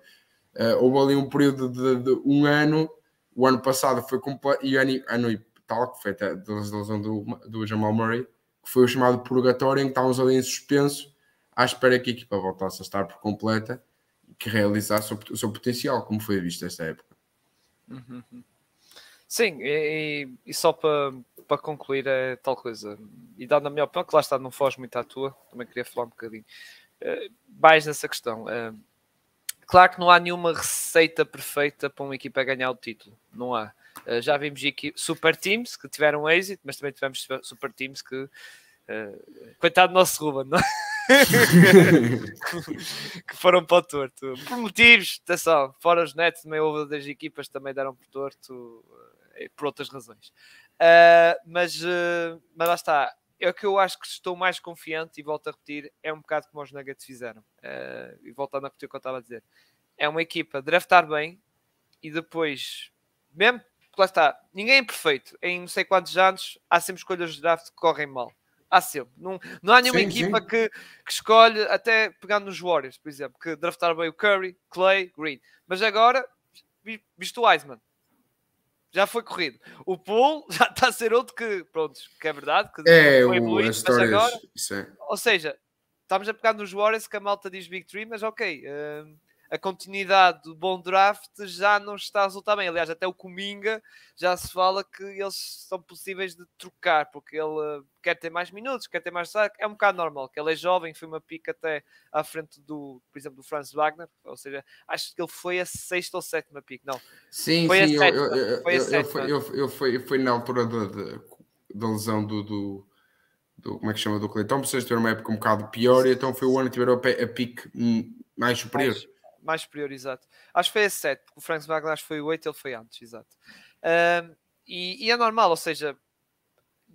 B: Houve ali um período de um ano, o ano passado foi completo, e ano e tal, que foi até da lesão do Jamal Murray, que foi o chamado purgatório, em que estávamos ali em suspenso à espera que a equipa voltasse a estar por completa e que realizasse o seu potencial, como foi visto esta época.
A: Sim, e só para concluir é tal coisa, e dando a minha opinião, que lá está, não foge muito à tua, também queria falar um bocadinho mais nessa questão. Claro que não há nenhuma receita perfeita para uma equipa ganhar o título. Não há. Já vimos super teams que tiveram êxito, mas também tivemos super teams que... coitado do nosso Ruben, não é? que foram para o torto. Por motivos, atenção, fora os Nets, também houve das equipas que também deram por torto, por outras razões. Mas lá está. É o que eu acho que estou mais confiante, e volto a repetir, é um bocado como os Nuggets fizeram. E voltando a repetir o que eu estava a dizer. É uma equipa draftar bem e depois, mesmo que lá está, ninguém é perfeito. Em não sei quantos anos, há sempre escolhas de draft que correm mal. Há sempre. Não há nenhuma equipa que escolhe, até pegando nos Warriors, por exemplo, que draftaram bem o Curry, Clay, Green. Mas agora, visto o Wiseman, já foi corrido. O Poole já está a ser outro que, pronto, que é verdade, que foi evoluído,
B: as histórias,
A: mas agora, ou seja, estamos a pegar nos Warriors que a malta diz Big Three, mas ok, a continuidade do bom draft já não está a resultar bem. Aliás, até o Kuminga já se fala que eles são possíveis de trocar, porque ele quer ter mais minutos, quer ter mais saco. É um bocado normal, que ele é jovem, foi uma pica até à frente por exemplo, do Franz Wagner, ou seja, acho que ele foi a 6ª ou 7ª pick, não.
B: Sim,
A: foi
B: sim,
A: a
B: foi na altura da lesão do como é que chama, do Clay Thompson, tiveram uma época um bocado pior, e então foi o ano que tiveram a pick mais superior.
A: Mais superior, exato. Acho que foi a 7, porque o Frank Wagner acho que foi o 8, ele foi antes, exato. E é normal, ou seja,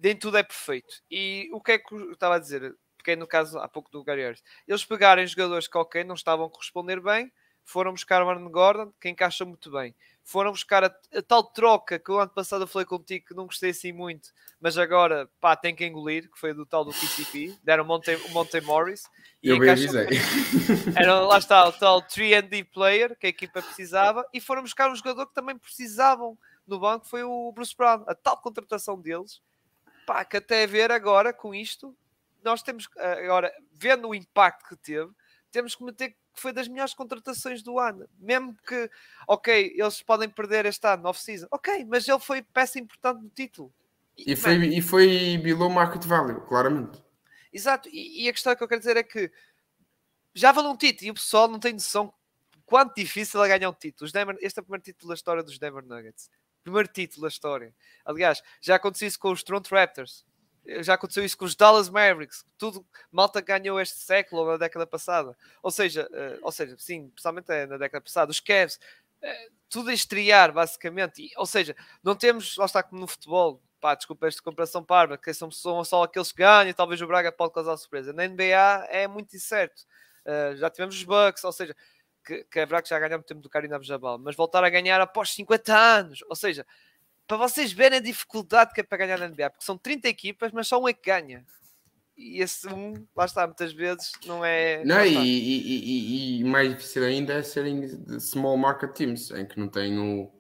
A: nem tudo é perfeito. E o que é que eu estava a dizer? Porque no caso, há pouco do Gary Harris, eles pegarem jogadores que, ok, não estavam a corresponder bem, foram buscar o Aaron Gordon, que encaixa muito bem. Foram buscar a tal troca que o ano passado eu falei contigo que não gostei assim muito, mas agora, pá, tem que engolir, que foi do tal do KCP. Deram o Monte Morris. E
B: eu bem avisei.
A: Lá está, o tal 3&D player que a equipa precisava, e foram buscar um jogador que também precisavam no banco, foi o Bruce Brown. A tal contratação deles, pá, que até a ver agora com isto, nós temos, agora, vendo o impacto que teve, temos que meter que foi das melhores contratações do ano. Mesmo que, ok, eles podem perder este ano, off-season, ok, mas ele foi peça importante no título.
B: E foi below market value, claramente.
A: Exato, e a questão que eu quero dizer é que já valeu um título, e o pessoal não tem noção quanto difícil é ganhar um título. Este é o primeiro título da história dos Denver Nuggets. Primeiro título da história. Aliás, já aconteceu isso com os Toronto Raptors. Já aconteceu isso com os Dallas Mavericks. Tudo malta ganhou este século ou na década passada. Ou seja, sim, principalmente na década passada. Os Cavs, tudo a estrear, basicamente. Ou seja, não temos, lá está como no futebol, pá, desculpa esta comparação parva, que são só aqueles que ganham e talvez o Braga pode causar surpresa. Na NBA é muito incerto. Já tivemos os Bucks, ou seja, que é verdade que já ganhamos tempo do Karim Abdul-Jabbar, mas voltar a ganhar após 50 anos, ou seja, para vocês verem a dificuldade que é para ganhar na NBA, porque são 30 equipas, mas só um é que ganha. E esse lá está, muitas vezes não é...
B: Não, e mais difícil ainda é serem small market teams, em que não têm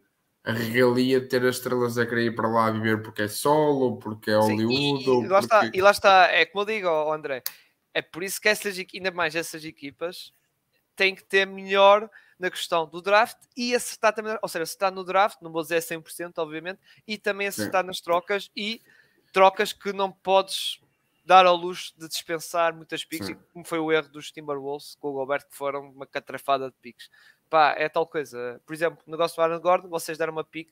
B: a regalia de ter as estrelas a querer ir para lá viver porque é solo, porque é Hollywood.
A: Sim, e lá está, é como eu digo, André, é por isso que ainda mais essas equipas têm que ter melhor na questão do draft e acertar também, ou seja, acertar no draft, não vou dizer 100%, obviamente, e também acertar nas trocas, e trocas que não podes dar ao luxo de dispensar muitas picks, e como foi o erro dos Timberwolves com o Gobert, que foram uma catrafada de picks. Pá, é tal coisa. Por exemplo, no negócio do Aaron Gordon, vocês deram uma pick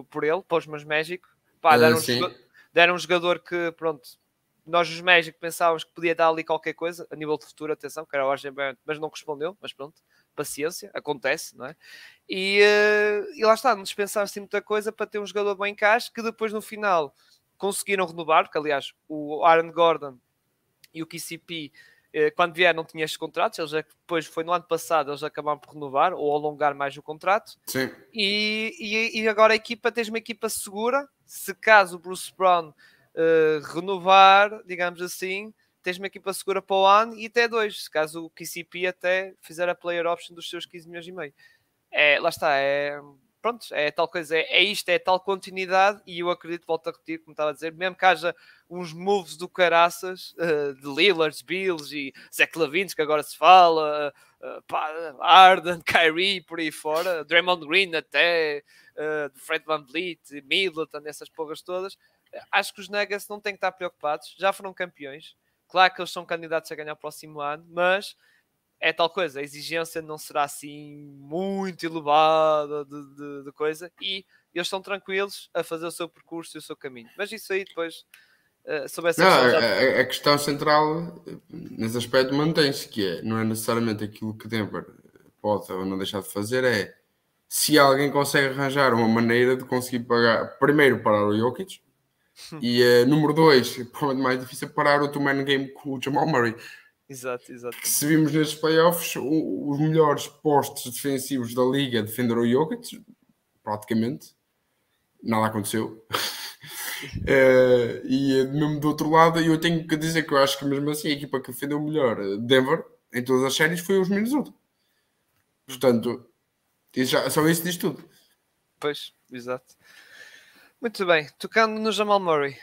A: por ele, para os meus Magic. Pá, deram um jogador que, pronto, nós os Magic pensávamos que podia dar ali qualquer coisa, a nível de futuro, atenção, que era o RJ Barrett, mas não respondeu, mas pronto, paciência, acontece, não é? E lá está, não dispensaram assim muita coisa para ter um jogador bem encaixe, que depois no final conseguiram renovar, porque aliás o Aaron Gordon e o KCP, quando vieram não tinham estes contratos, eles depois foi no ano passado, eles acabaram por renovar ou alongar mais o contrato.
B: Sim.
A: E agora a equipa, tens uma equipa segura, se caso o Bruce Brown renovar, digamos assim, tens uma equipa segura para o ano e até 2, se caso o KCP até fizer a player option dos seus 15 milhões e meio. Lá está, pronto, é tal coisa, isto, é tal continuidade, e eu acredito, volto a repetir, como estava a dizer, mesmo que haja uns moves do caraças, de Lillard, Bills e Zach LaVine, que agora se fala, Harden, Kyrie, por aí fora, Draymond Green até, Fred VanVleet, Middleton, essas porras todas, acho que os Nuggets não têm que estar preocupados, já foram campeões, claro que eles são candidatos a ganhar o próximo ano, mas é tal coisa, a exigência não será assim muito elevada de coisa, e eles estão tranquilos a fazer o seu percurso e o seu caminho. Mas isso aí depois, sobre essa
B: Não,
A: questão já...
B: a questão central nesse aspecto mantém-se, que é, não é necessariamente aquilo que Denver pode ou não deixar de fazer, é se alguém consegue arranjar uma maneira de conseguir pagar, primeiro parar o Jokic, e número dois, provavelmente mais difícil, parar o two-man game com o Jamal Murray.
A: Exato, exato.
B: Que se vimos nestes playoffs, os melhores postos defensivos da liga defenderam o Jokic, praticamente, nada aconteceu. E mesmo do outro lado, eu tenho que dizer que eu acho que mesmo assim a equipa que defendeu melhor Denver em todas as séries foi os Minnesota. Portanto, só isso diz tudo.
A: Pois, exato. Muito bem, tocando no Jamal Murray,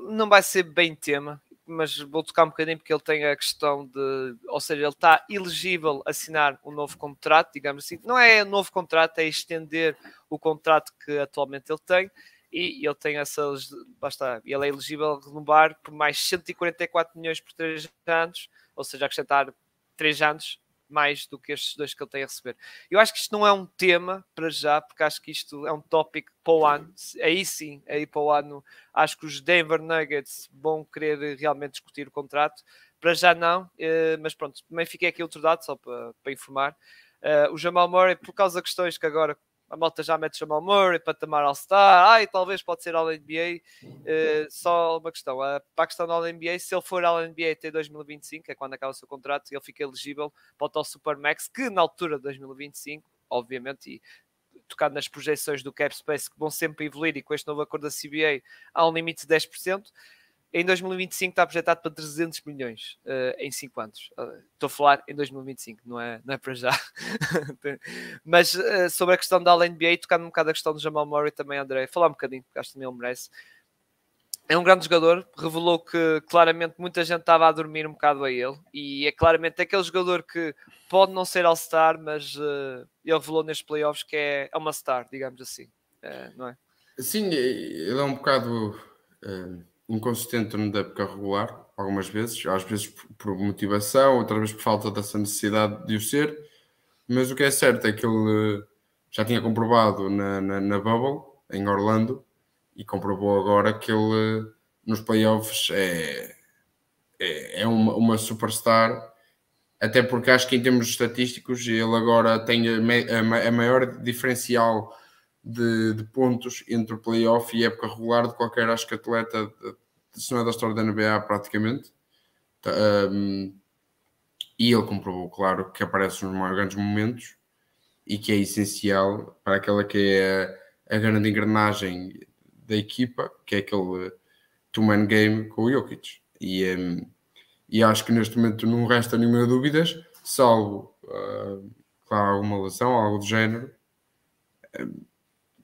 A: não vai ser bem tema, mas vou tocar um bocadinho porque ele tem a questão de, ou seja, ele está elegível a assinar um novo contrato, digamos assim. Não é um novo contrato, é estender o contrato que atualmente ele tem, e ele tem basta, ele é elegível a renovar por mais 144 milhões por 3 anos, ou seja, acrescentar 3 anos mais do que estes 2 que ele tem a receber. Eu acho que isto não é um tema para já, porque acho que isto é um tópico para o ano. Aí sim, aí para o ano, acho que os Denver Nuggets vão querer realmente discutir o contrato. Para já não, mas pronto, também fiquei aqui outro dado, só para informar. O Jamal Murray, por causa de questões que agora a malta já mete Jamal Murray para tamar All-Star, e talvez pode ser All-NBA. Só uma questão, para a questão da All-NBA, se ele for All-NBA até 2025, é quando acaba o seu contrato, ele fica elegível para o tal Supermax, que na altura de 2025, obviamente, e tocado nas projeções do Cap Space, que vão sempre evoluir, e com este novo acordo da CBA há um limite de 10%, em 2025 está projetado para 300 milhões em 5 anos. Estou a falar em 2025, não é para já. Mas sobre a questão da NBA, tocando um bocado a questão do Jamal Murray também, André, falar um bocadinho, porque acho que também ele merece. É um grande jogador, revelou que claramente muita gente estava a dormir um bocado a ele, e é claramente aquele jogador que pode não ser All-Star, mas ele revelou nestes playoffs que é uma star, digamos assim, não é?
B: Sim, ele é um bocado inconsistente na época regular, algumas vezes, às vezes por motivação, outras vezes por falta dessa necessidade de o ser, mas o que é certo é que ele já tinha comprovado na Bubble, em Orlando, e comprovou agora que ele nos playoffs é uma superstar, até porque acho que em termos estatísticos ele agora tem a maior diferencial de pontos entre o playoff e época regular de qualquer, acho que atleta, se não é da história da NBA praticamente. E ele comprovou, claro, que aparece nos mais grandes momentos e que é essencial para aquela que é a grande engrenagem da equipa, que é aquele two-man game com o Jokic. E acho que neste momento não resta nenhuma dúvidas, salvo, claro, alguma lesão, algo do género,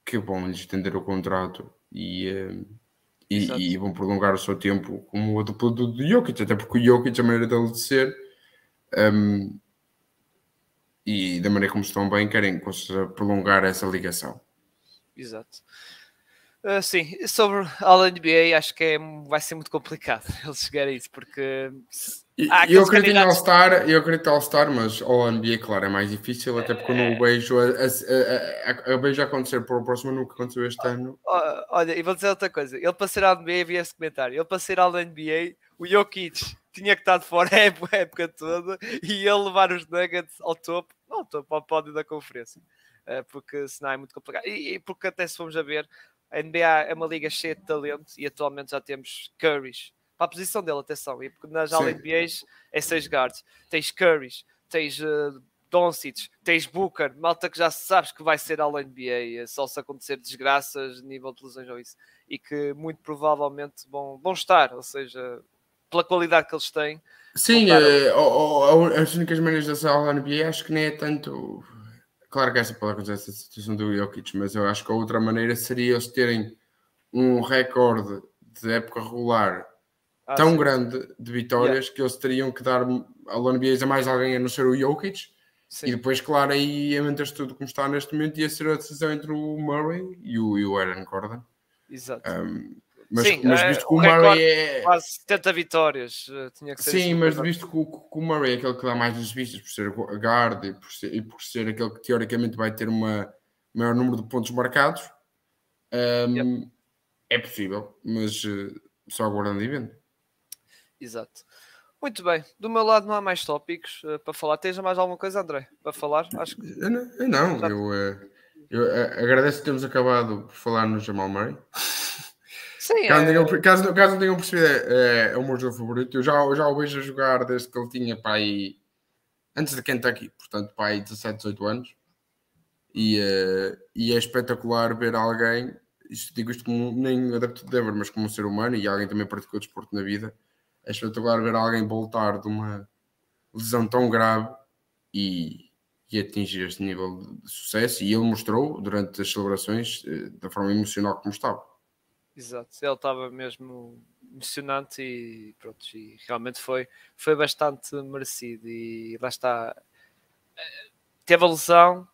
B: que vão lhes estender o contrato e vão prolongar o seu tempo como a dupla do Jokic, até porque o Jokic, a maneira dele de ser, e da maneira como estão bem, querem prolongar essa ligação.
A: Exato. Sim, sobre a NBA acho que vai ser muito complicado eles chegarem a isso, porque
B: eu acredito em All-Star, mas All NBA, claro, é mais difícil, até porque eu não o vejo a vejo acontecer para o próximo, nunca aconteceu este ano.
A: Olha, e vou dizer outra coisa, ele para ser All NBA, havia esse comentário, ele para ser All NBA, o Jokic tinha que estar de fora a época toda e ele levar os Nuggets ao topo, não ao topo, ao pódio da conferência, porque senão é muito complicado, e porque até se formos a ver, a NBA é uma liga cheia de talento e atualmente já temos Currys para a posição dele, atenção, e porque nas All NBAs é 6 guards, tens Currys, tens Doncic, tens Booker, malta que já sabes que vai ser All NBA, só se acontecer desgraças, nível de lesões ou isso, e que muito provavelmente vão estar, ou seja, pela qualidade que eles têm.
B: Sim, as únicas maneiras de ser All NBA acho que nem é tanto. Claro que essa pode acontecer, essa situação do Jokic, mas eu acho que a outra maneira seria eles terem um recorde de época regular tão grande de vitórias que eles teriam que dar ao NBA a mais alguém a não ser o Jokic. Sim. E depois, claro, aí aumentas tudo como está neste momento, ia ser a decisão entre o Murray e o Aaron Gordon.
A: Exato.
B: Mas visto que o Murray é...
A: quase 70 vitórias, tinha que ser.
B: Sim, mas visto que o Murray é aquele que dá mais nas vistas por ser guard e por ser aquele que teoricamente vai ter maior número de pontos marcados, é possível, mas só aguardando e vendo.
A: Exato. Muito bem, do meu lado não há mais tópicos para falar. Tens mais alguma coisa, André, para falar? Acho que...
B: Eu agradeço que temos acabado por falar no Jamal Murray.
A: Sim,
B: caso não tenham percebido, é o meu jogo favorito. Eu já o vejo a jogar desde que ele tinha para aí, antes de Kentucky, portanto para aí 17, 18 anos. E é espetacular ver alguém, digo isto como nem adepto de Denver, mas como um ser humano e alguém também praticou desporto na vida. É espetacular ver alguém voltar de uma lesão tão grave e atingir este nível de sucesso, e ele mostrou durante as celebrações da forma emocional como estava.
A: Exato, ele estava mesmo emocionante e pronto, e realmente foi bastante merecido. E lá está, teve a lesão,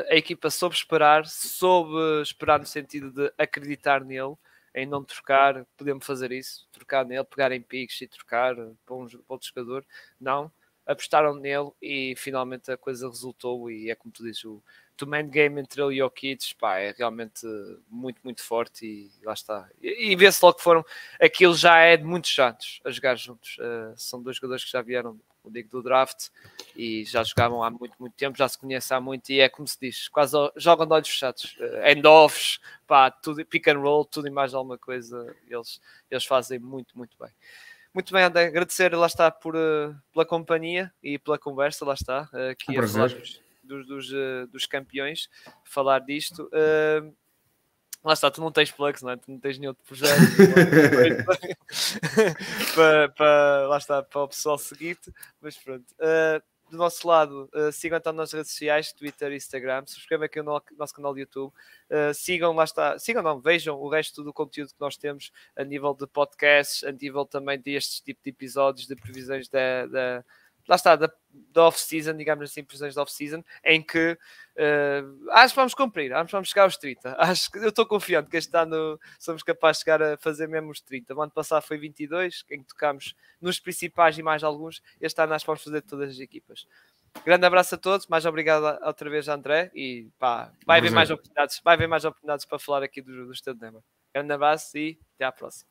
A: a equipa soube esperar no sentido de acreditar nele, em não trocar. Podemos fazer isso, trocar nele, pegar em piques e trocar para outro jogador. Não, apostaram nele e finalmente a coisa resultou. E é como tu dizes, o two-man game entre ele e o Jokic, pá, é realmente muito, muito forte. E lá está, e vê-se logo que foram, aquilo já é de muitos anos a jogar juntos. São dois jogadores que já vieram, o digo, do draft e já jogavam há muito, muito tempo, já se conhecem há muito, e é como se diz, quase jogam de olhos fechados, end-offs, pá, tudo, pick and roll, tudo e mais alguma coisa, eles fazem muito, muito bem. Muito bem, André, agradecer, lá está, pela companhia e pela conversa, lá está, aqui a falar dos campeões, falar disto. Lá está, tu não tens plugs, não é? Tu não tens nenhum outro projeto lá está, para o pessoal seguir-te, mas pronto. Do nosso lado, sigam então nas redes sociais, Twitter e Instagram, subscrevam aqui o nosso canal de YouTube, sigam, lá está, vejam o resto do conteúdo que nós temos a nível de podcasts, a nível também destes tipo de episódios de previsões lá está, da off-season, digamos assim, previsões da off-season, em que acho que vamos cumprir, vamos chegar aos 30. Acho que eu estou confiante que este ano somos capazes de chegar a fazer mesmo os 30. O ano passado foi 22, em que tocámos nos principais e mais alguns. Este ano acho que vamos fazer todas as equipas. Grande abraço a todos, mais obrigado outra vez, André, e pá, vai haver mais oportunidades para falar aqui do Estado de Denver. Grande abraço e até à próxima.